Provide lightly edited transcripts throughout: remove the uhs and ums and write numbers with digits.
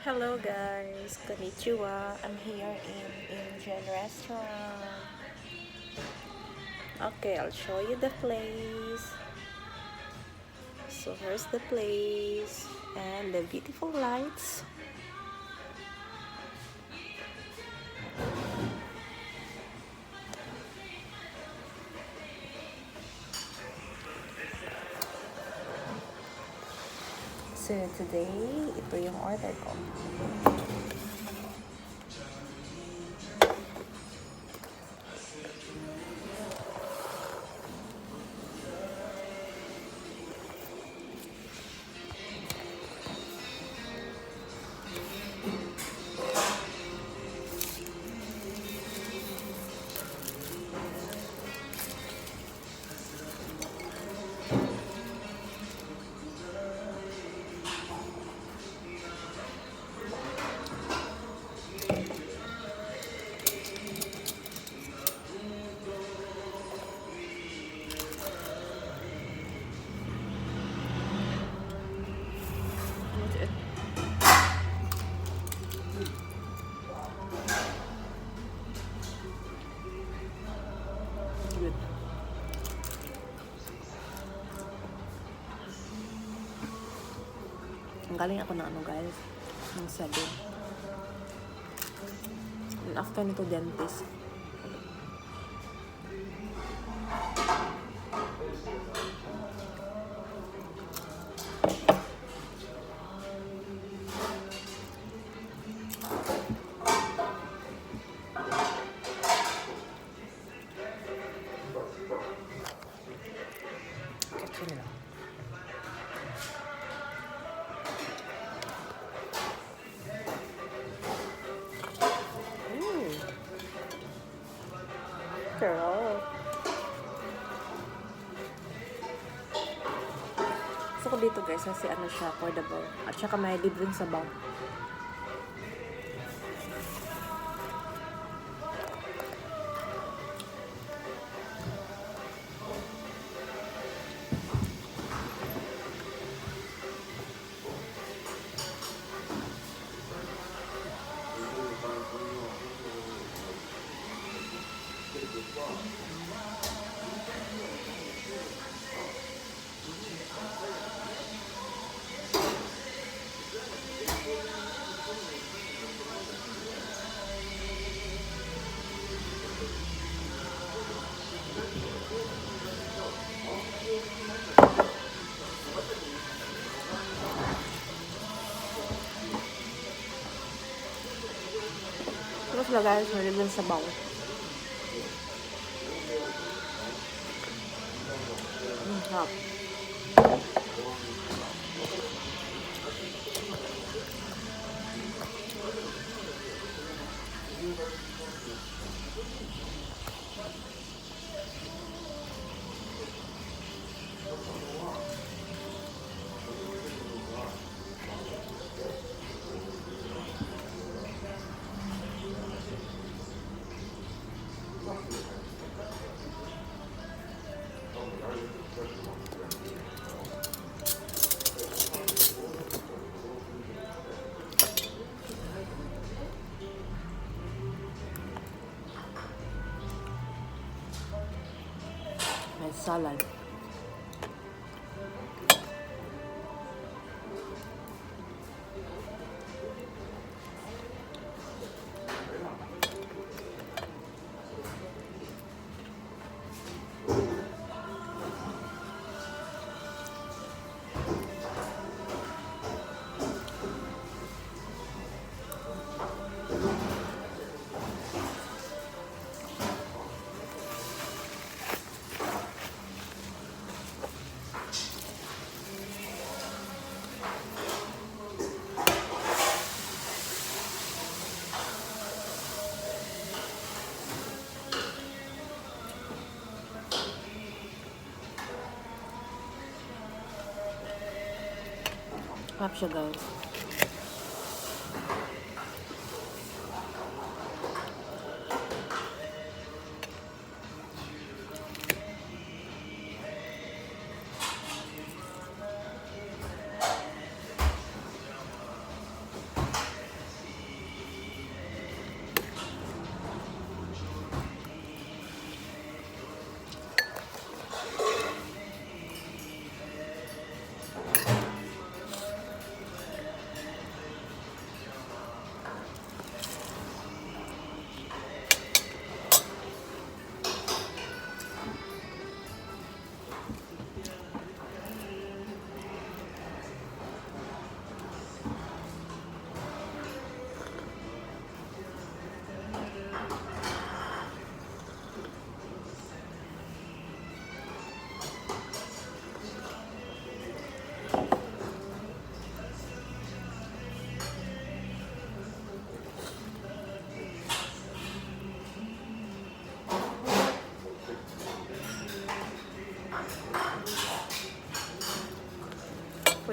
Hello guys, konnichiwa. I'm here in Indian restaurant. Okay, I'll show you the place. So here's the place and the beautiful lights. So today, ito yung order ko. Good. Ang galing ako ng ano guys, ng sabi. And after nito dentist. Kasi nila. Girl. Gusto ko dito guys kasi ano siya, affordable. At saka may libreng sabaw. Tapos lagay sa libreng sabaw. Sarap. May salad. Sarap siya guys.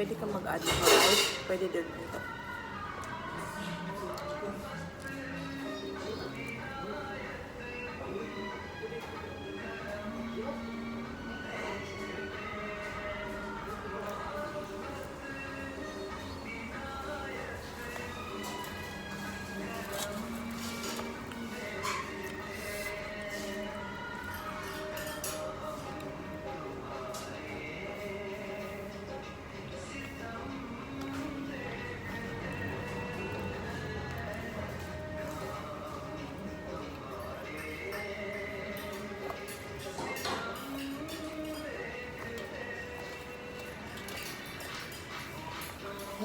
pwede ka mag-add ng rice. Pwede din ito.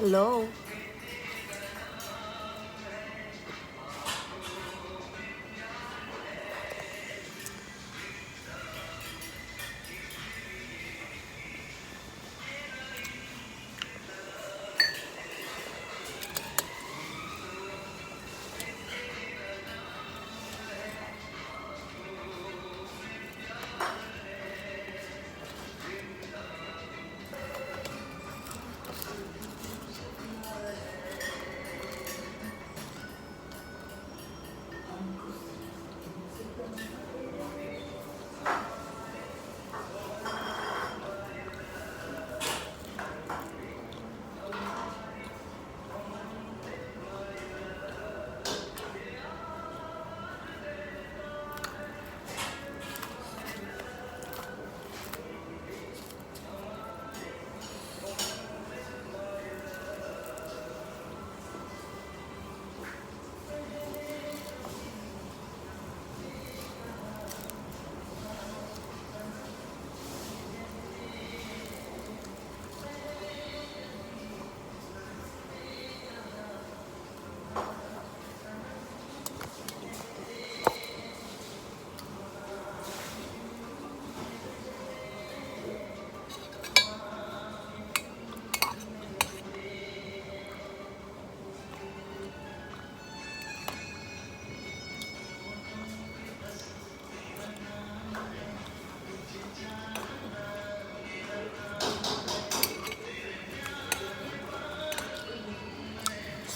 Hello.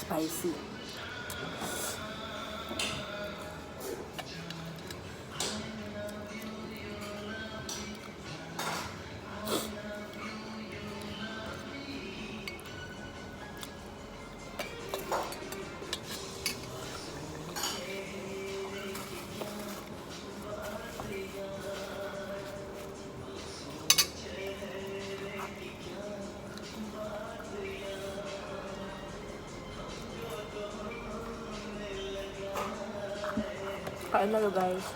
Spicy. Kain na guys.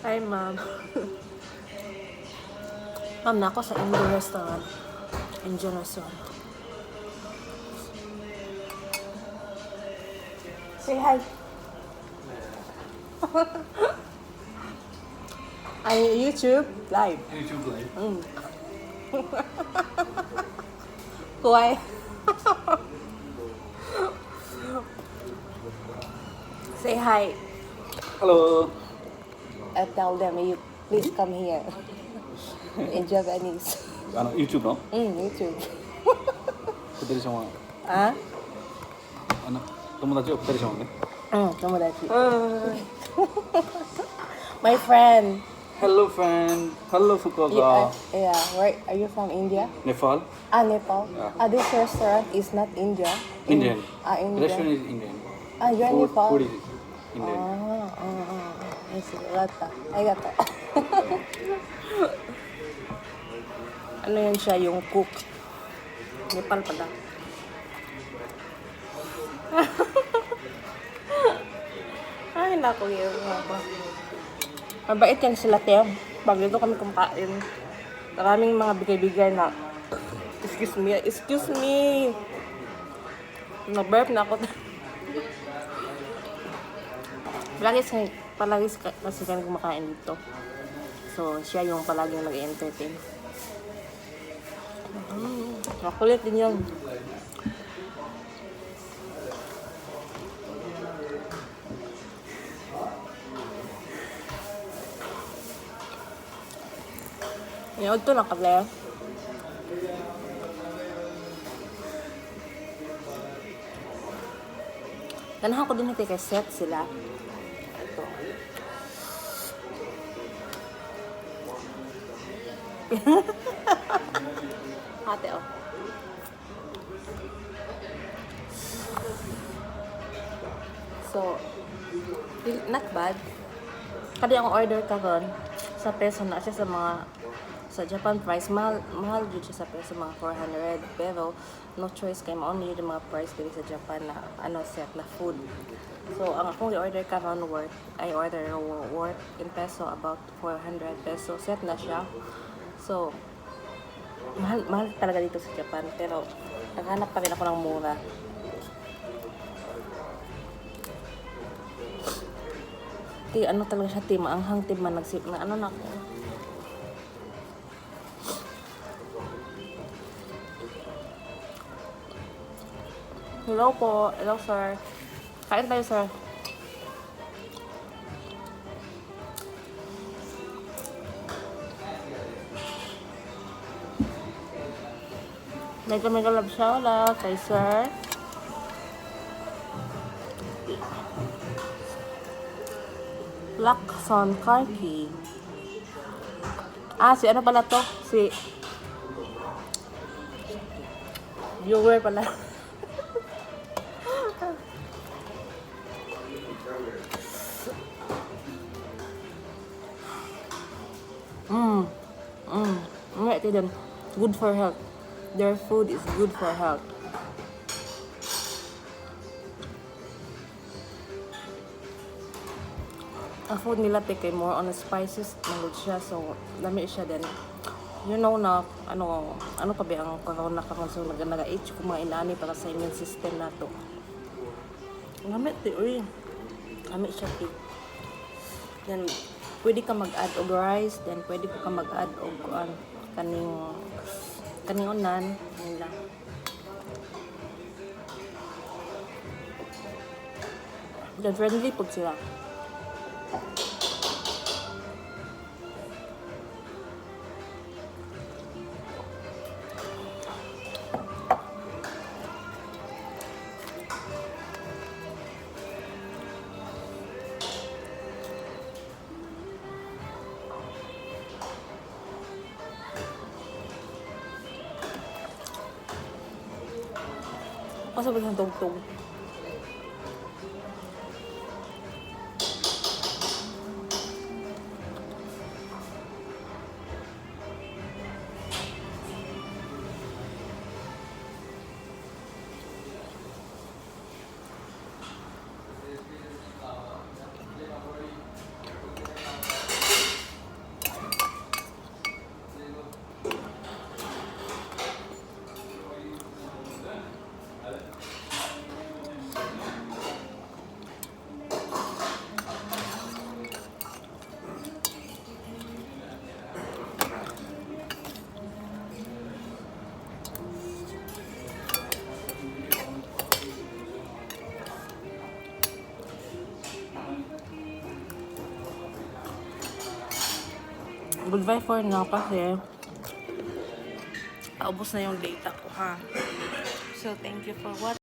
Hi, ma'am. Ma'am, na ako sa Indian restaurant. Indian restaurant. Say hi. YouTube live. YouTube live. Why? Say hi. Hello. Tell them you please come here. In Japanese. YouTube no? YouTube. 二人様。あ？友達を二人様ね。友達。My friend. Hello friend. Hello Fukuoka. Yeah. Where are you from? India? Nepal. Nepal. Yeah. This restaurant is not India. Indian. Indian. Restaurant is Indian. You're in Nepal. Food is Indian. I see. Arigato. Ano yan siya, yung cook. Nepal pala. Ay, naku, yun nga ba. Mabait yan sila, Teo. Pag dito kami kumakain, maraming mga bigay-bigay na, excuse me. Nag-burp na ako. Palagi kasi kami kumakain dito. So, siya yung palaging nag-entertain. Makulit din yun. Yun, ito lang kable. Ganahan ko din ito kay set sila. Ito. Hati oh. So, not bad. Kadi ang order karon sa peso na siya sa mga sa Japan price mahal jud siya sa peso mga 400 pero no choice kay mao ni yung mga price diri sa Japan na ano set na food. So ang akong i-order karon worth in peso about 400 peso set na siya. So mahal talaga dito sa Japan pero naghanap pa rin ako ng mura. Ti ano talaga siya, ti maanghang, ti managsip na ano na ako. Hello po. Hello sir. Kain tayo sir. Mega love shoutout kay sir. Lakson Karki. Si ano pala to? Si viewer pala. Ito din. Good for health. Their food is good for health. Ang food nila take more on the spices na siya, so dami siya din. You know na ano pa ba ang corona karon, so naga-age kumain ani para sa immune system nato. Gamit ti uy. Gamit siya ti. Then pwede ka mag-add og rice, then pwede ka mag-add og kaning unan nila. Then friendly pud sila. Kasi ba tugtog? Goodbye for now kasi paubos na yung data ko ha. So thank you for watching.